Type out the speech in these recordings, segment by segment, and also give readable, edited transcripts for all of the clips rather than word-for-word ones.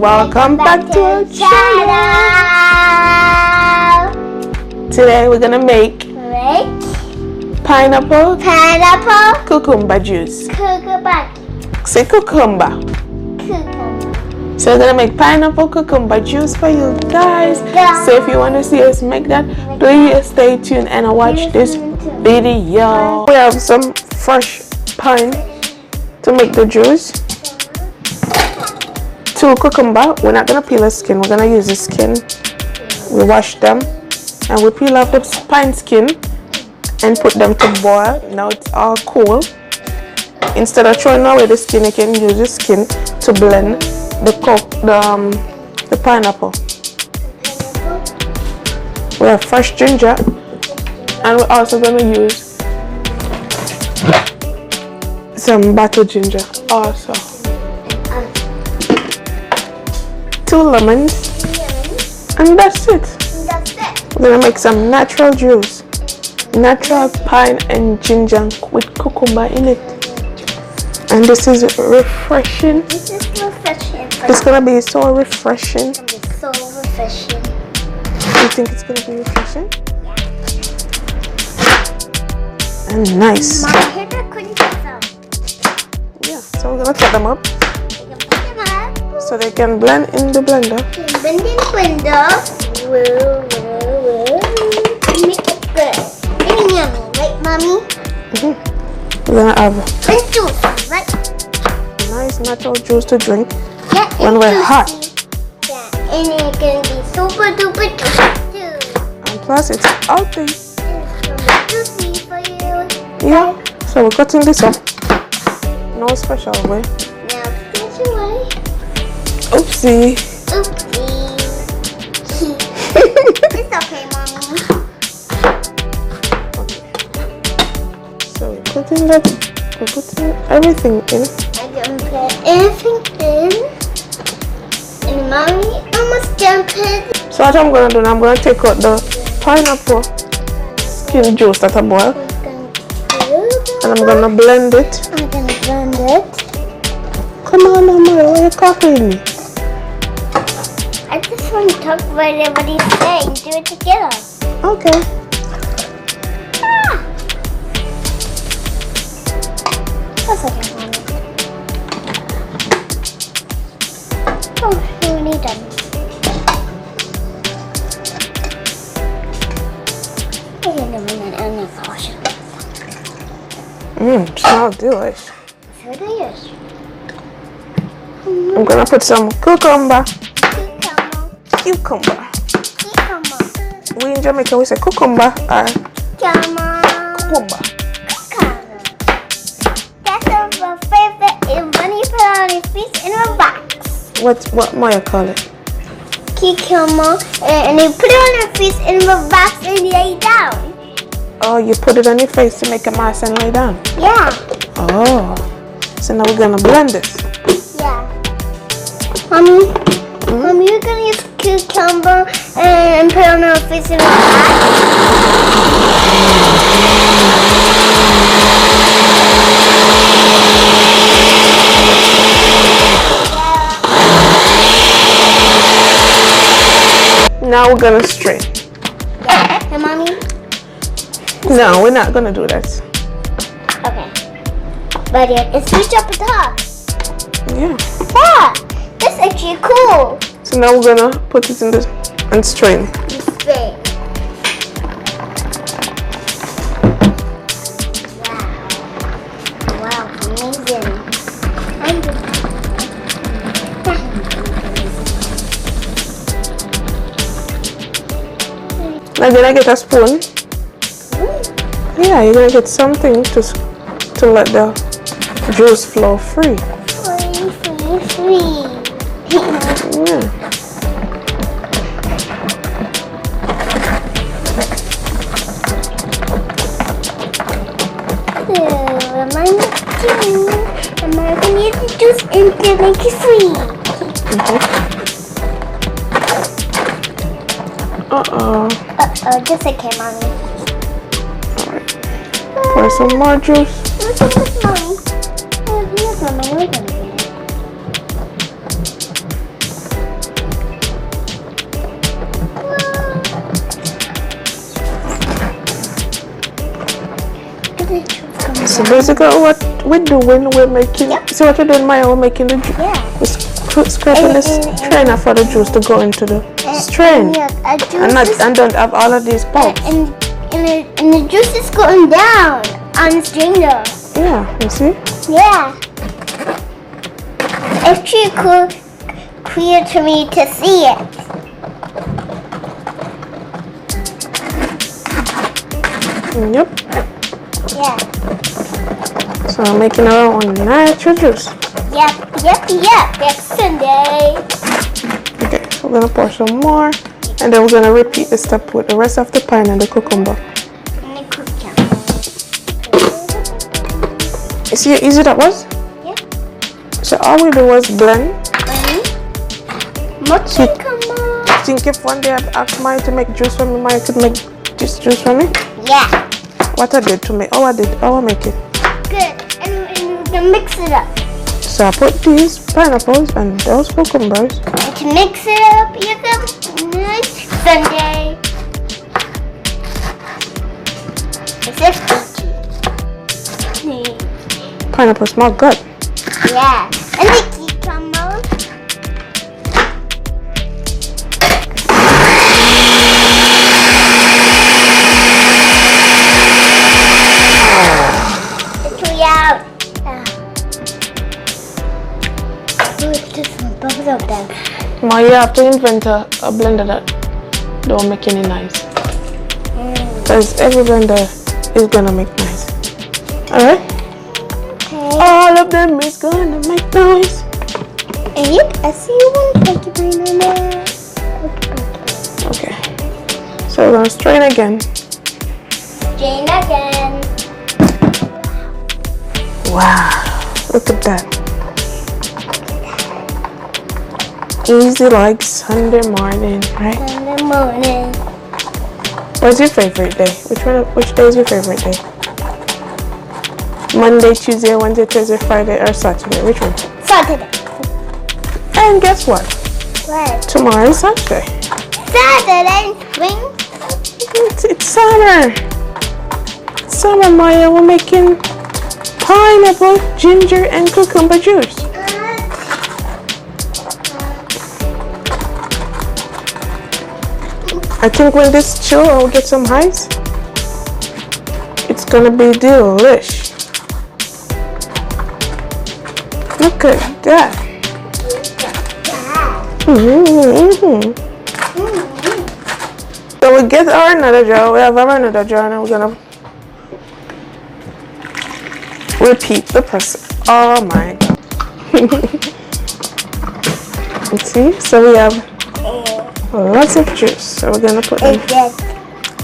Welcome back to our channel. Today we're gonna make pineapple cucumber juice. Say cucumber. So we're gonna make pineapple cucumber juice for you guys. So if you want to see us make that, please stay tuned and watch this video. We have some fresh pine to make the juice. 2 cucumber. We're not gonna peel the skin, we're gonna use the skin. We wash them and we peel off the pine skin and put them to boil. Now it's all cool. Instead of throwing away the skin, you can use the skin to blend the pineapple. We have fresh ginger and we're also going to use some bottled ginger also. 2 lemons and that's it. We're going to make some natural juice. Natural pine and ginger with cucumber in it. And this is refreshing. This is refreshing. It's gonna be so refreshing. It's gonna be so refreshing. You think it's gonna be refreshing? Yeah. And nice. My hair couldn't get some. Yeah, so we're gonna cut them up. We can put them up. So they can blend in the blender. Blend in the blender. Woo. Make it good. Really yummy, right, mommy? We're gonna have And juice, right? nice natural juice to drink Yeah, when we're hot. Yeah, and it's gonna be super duper juicy too. And plus it's healthy. It's gonna be juicy for you. Yeah. So we're cutting this up. No special way. Now finish away. Oopsie. Oopsie. It's okay, mommy. So we're putting everything in. I'm gonna put everything in. And mommy almost dumped it. So what I'm gonna do now, I'm gonna take out the pineapple skin juice that I boiled. And I'm gonna blend it. I'm gonna blend it. Come on, Mama, why are you copying me? I just want to talk about everybody's saying. Do it together. Okay. That's okay, mommy. Oh, we're nearly done. Smells delicious. So delicious. I'm gonna put some cucumber. Cucumber. We in Jamaica we say cucumber or Cucumber. cucumber. That's our favorite. And when you put on a piece in a box. What more you call it? Cucumber. And you put it on a piece in a box and lay down. Oh, you put it on your face to make a mask and lay down. Yeah. Oh. So now we're gonna blend this. Yeah. Mommy, Mommy, you're gonna use cucumber and put it on her face in a box. Now we're gonna strain. Yeah. Hey, Mommy? No, we're not gonna do that. Okay. But it's switch up the top. Yeah. Yeah. That's actually cool. So now we're gonna put it in this and strain. Strain. Wow. Wow, amazing. Now then I get a spoon. Yeah, you're gonna get something to let the juice flow free. Free. Yeah. American needs the juice and to make it free. Just okay, Mommy. Alright. Pour some more juice. Mommy. Here's Mommy. So basically what we're doing, we're making, see what we're doing, Maya, we're making the juice. Yeah. We're scraping this strainer for the juice to go into the strain. And don't have all of these pulps. And the juice is going down on the strainer. Yeah, you see? Yeah. It's too cool, clear to me to see it. Yep. Yeah. So I'm making our own natural juice. Yep. Next Sunday. Okay, so we're gonna pour some more, and then we're gonna repeat the step with the rest of the pine and the cucumber. You see how easy that was? Yeah. So all we do was blend. Much cucumber. I think if one day I asked Maya to make juice for me, Maya could make this juice for me. Yeah. What I did to make, I make it. Good. And we're gonna mix it up. So I put these pineapples and those cucumbers. And to mix it up, you have nice Sunday. It's a Pineapple smell good. yeah. And the cucumber. It's too loud. Both of them. Maya, you have to invent a blender that don't make any noise. Because every blender is gonna make noise. Alright? Okay. All of them is gonna make noise. And I see one porcupine on there. Okay. So we're gonna strain again. Jane again. Wow. Look at that. Easy like Sunday morning, right? Sunday morning. What's your favorite day? Which day is your favorite day? Monday, Tuesday, Wednesday, Thursday, Friday, or Saturday? Which one? Saturday. And guess what? What? Tomorrow is Saturday. Saturday spring. It's summer. It's summer, Maya. We're making pineapple, ginger, and cucumber juice. I think when this chill, I'll get some ice. It's gonna be delish. Look at that. So we get our another jar. We have our another jar, and we're gonna repeat the process. Oh my god. Let's see. So we have lots of juice. So we're gonna put in.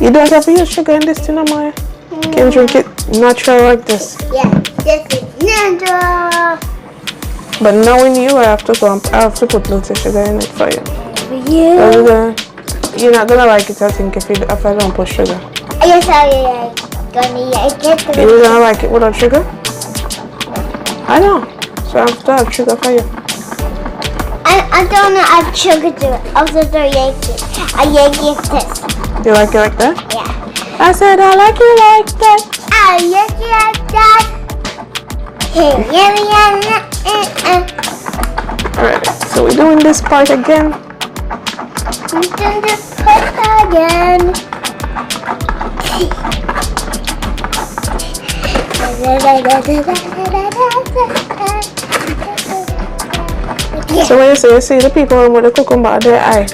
You don't have to use sugar in this thing, Maya. You can drink it natural like this. Yeah, this is natural. But knowing you, I have to put lots of sugar in it for you. You. You're not gonna like it, I think, if I don't put sugar. Yes, I'm gonna like it. You're gonna like it without sugar? I know. So I have to have sugar for you. I don't know add sugar to it. Also, I like it. I like it this. You like it like that? Yeah. I said I like it like that. I like it like that. Alright, so we're doing this part again. I'm doing this part again. So when you see the people with the cucumber at their eye.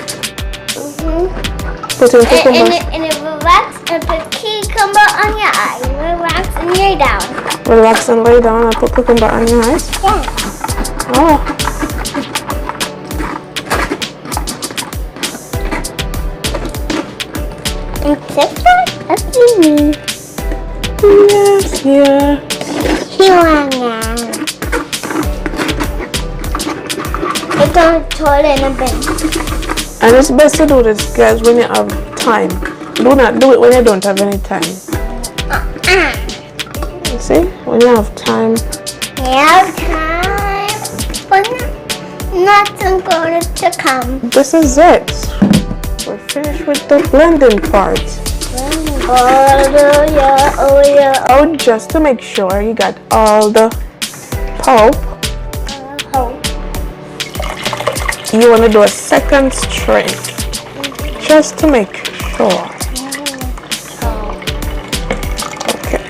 Put in cucumber. And it relax and put cucumber on your eye. Relax and lay down. Relax and lay down and put cucumber on your eyes. Yeah. Oh. Except for a baby. Yes, yeah. It's going to toilet in a bin. And it's best to do this, guys, when you have time. Do not do it when you don't have any time. You see? When you have time. You have time, but nothing going to come. This is it. We're finished with the blending part. Oh, just to make sure you got all the pulp. You want to do a second strain, just to make sure. Okay.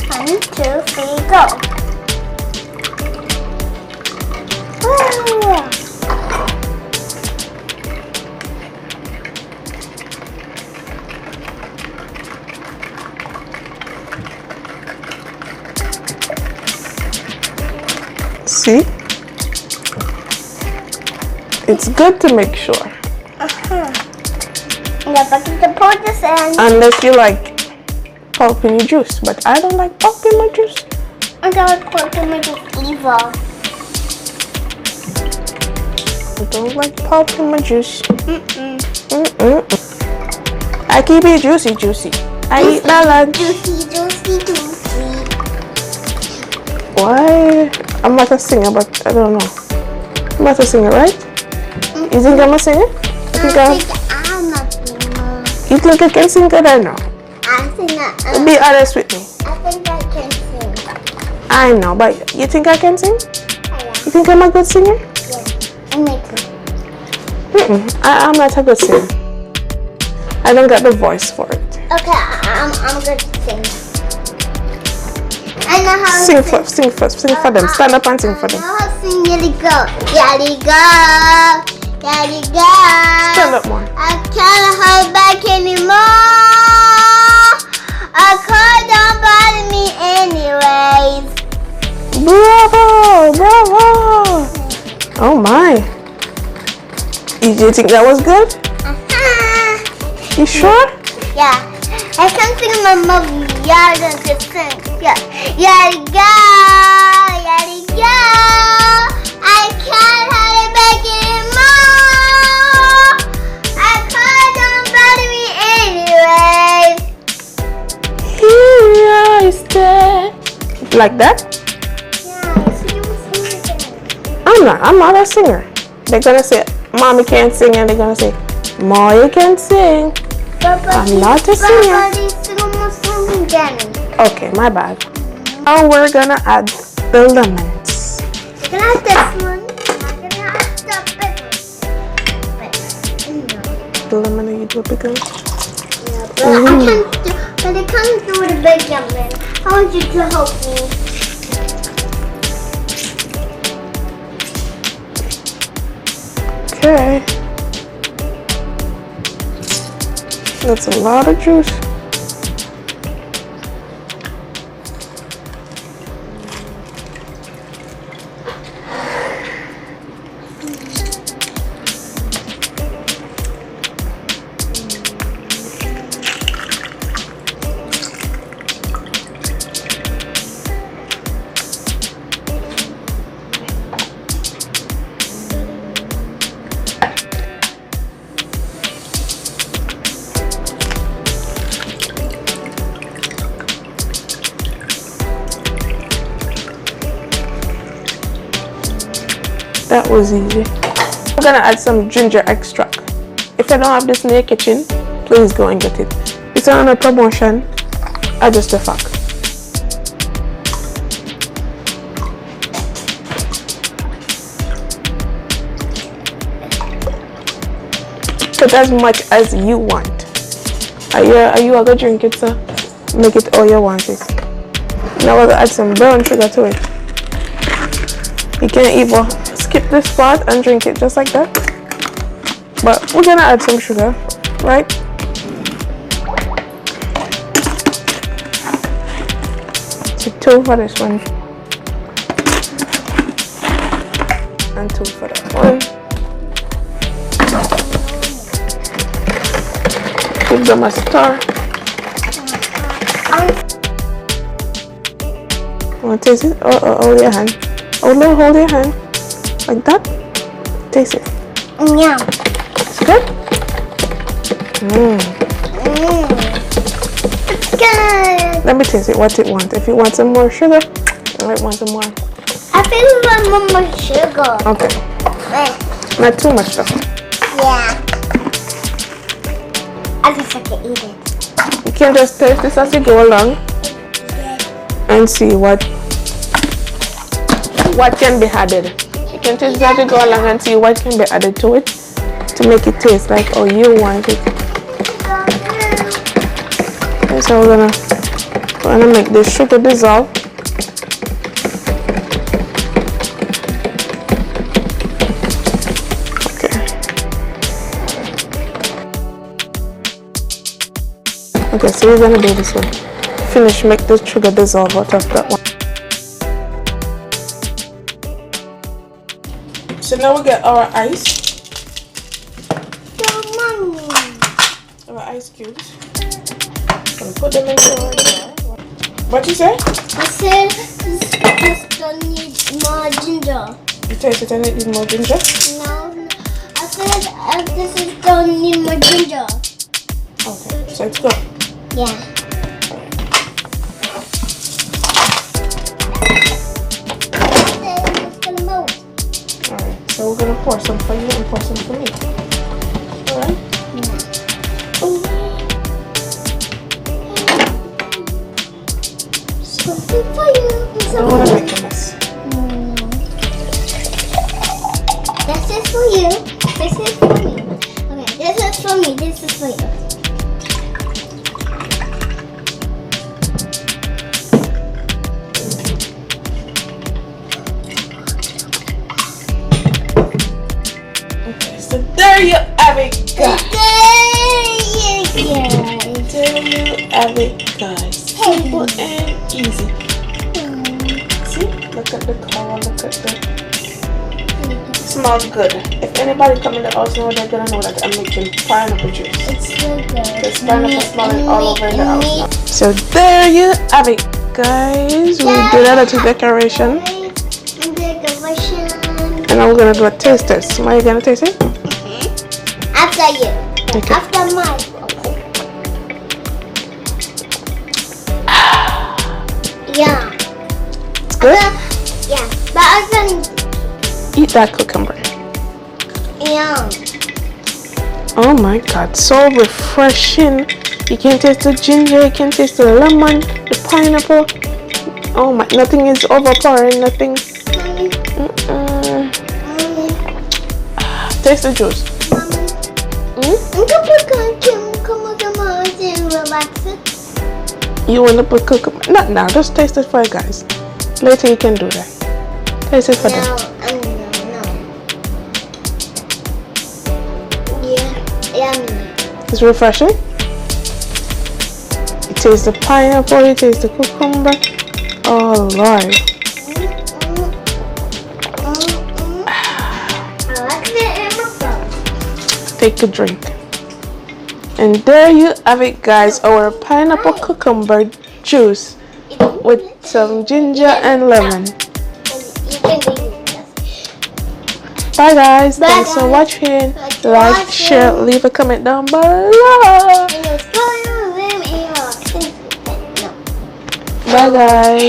1, 2, 3, go. Woo. See? It's good to make sure. Yeah, but you can pour this in. Unless you like pulp in your juice, but I don't like pulp in my juice. I don't pour in my juice either. I don't like pulp in my juice. I keep it juicy, juicy. I eat that lunch. Juicy. Why? I'm not a singer, but I don't know. I'm not a singer, right? You think I'm a singer? I'm a singer. You think I can sing good or no? I think that. Be honest with me. I think I can sing. I know, but you think I can sing? Yeah. You think I'm a good singer? Yes. And me too. I'm not a good singer. I don't got the voice for it. Okay, I'm good to sing. I know how Sing to sing for them. Stand up and sing for them. I know how to sing Yali Go. Yali Go. Yali Go. Stand up more. I can't hold back anymore. I can't don't bother me anyways. Bravo! Oh my. You think that was good? You sure? Yeah. I can't sing my mom. Yeah, just sing. Yeah. Yali Go. Yali Go. I can't hold it back anymore. I can't don't bother me anyways. Here I stand. Like that? Yeah, so you will sing again. I'm not a singer. They're gonna say, Mommy can't sing, and they're gonna say, Ma, you can sing. I'm not a singer. Okay, my bad. Now we're gonna add the lemons. We're gonna add this one. I'm gonna add the big one. The lemon, you do a big one? Yeah, but I can't do the big lemon. I want you to help me. Okay. That's a lot of juice. That was easy. I'm gonna add some ginger extract. If you don't have this in your kitchen, please go and get it. It's on a promotion. I just a fact. Put as much as you want. Are you gonna drink it, sir? Make it all you want it. Now we're gonna add some brown sugar to it. You can either skip this part and drink it just like that, but we're gonna add some sugar, right? So 2 for this one and 2 for that one. Give them a stir. Want to taste it? Hold your hand. Oh no, hold your hand. Like that. Taste it. Yeah. It's good? It's good. Let me taste it, what it wants. If you want some more sugar, you might want some more. I feel like more sugar. Okay. Not too much though. Yeah. At least I can eat it. You can just taste this as you go along and see what can be added. You can taste it as you go along and see what can be added to it to make it taste like how you want it. Okay, so we're gonna make the sugar dissolve. Okay, so we're gonna do this one. Finish, make the sugar dissolve out of that one. So now we get our ice. Mommy. Our ice cubes. Gonna put them into our jar. What you say? I said this don't need more ginger. You taste it and it needs more ginger? No. I said this don't need more ginger. Okay, so it's good. Yeah. Alright, so we're gonna pour some for you and pour some for me. Alright? Yeah. Something for you. I don't want to make a mess. This is for you. This is for me. Okay, this is for me. This is for you. There you have it, guys. There you have it, guys. Simple and easy. See? Look at the color. Look at the. It smells good. If anybody come in the house now, they're gonna know that I'm making pineapple juice. It's so good. There's pineapple smelling all over the house now. So there you have it, guys. We did a little decoration. And now we're gonna do a taste test. Are you gonna taste it? After you. Okay. After mine. Yeah. It's good? Yeah. But I can eat that cucumber. yeah. Oh my god, so refreshing. You can taste the ginger, you can taste the lemon, the pineapple. Oh my, nothing is overpowering, nothing. Taste the juice. You want to put cucumber? Not now, just taste it for you guys. Later you can do that. Taste it for them. No. Yeah. It's refreshing. You taste the pineapple, you taste the cucumber. Oh Lord. Take a drink. And there you have it, guys, our pineapple cucumber juice with some ginger and lemon. Bye guys, thanks for watching. Like, share, leave a comment down below. Bye guys.